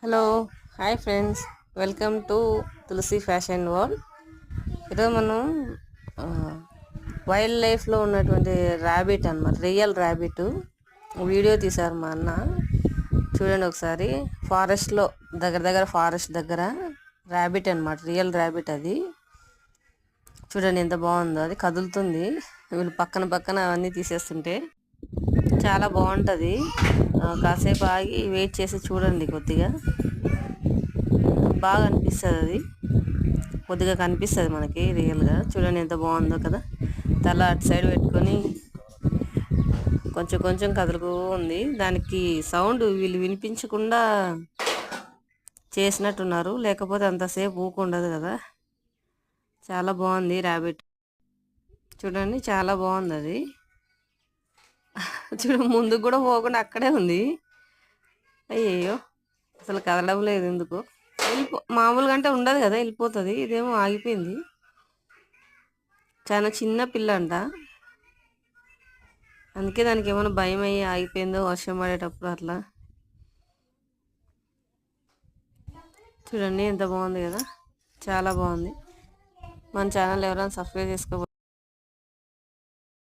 Hello hi friends, welcome to Tulasi fashion world. ఈరోజు మనం wild లైఫ్లో ఉన్నటువంటి ర్యాబిట్ అన్నమాట, రియల్ ర్యాబిట్ వీడియో తీశారు మా అన్న. చూడండి ఒకసారి. ఫారెస్ట్లో దగ్గర ఫారెస్ట్ దగ్గర ర్యాబిట్ అన్నమాట, రియల్ ర్యాబిట్ అది. చూడండి ఎంత బాగుందో, అది కదులుతుంది. వీళ్ళు పక్కన అవన్నీ తీసేస్తుంటే చాలా బాగుంటుంది. కాసేపు ఆగి వెయిట్ చేసి చూడండి, కొద్దిగా బాగా అనిపిస్తుంది. అది కొద్దిగా కనిపిస్తుంది మనకి రియల్గా. చూడండి ఎంత బాగుందో కదా. తల అటు సైడ్ పెట్టుకొని కొంచెం కొంచెం కదులుతూ ఉంది. దానికి సౌండ్ వీళ్ళు వినిపించకుండా చేసినట్టున్నారు, లేకపోతే అంతసేపు ఊకుండదు కదా. చాలా బాగుంది ర్యాబిట్. చూడండి చాలా బాగుంది అది. ముందుకు కూడా పోకుండా అక్కడే ఉంది. అయ్యయ్యో, అసలు కదలడం లేదు. ఎందుకు మామూలుగా అంటే ఉండదు కదా, వెళ్ళిపోతుంది. ఇదేమో ఆగిపోయింది. చాలా చిన్న పిల్ల అంట, అందుకే దానికి ఏమైనా భయం అయ్యి ఆగిపోయిందో, వర్షం పడేటప్పుడు అట్లా. చూడండి ఎంత బాగుంది కదా, చాలా బాగుంది. మన ఛానల్ ఎవరైనా సబ్స్క్రైబ్ చేసుకో.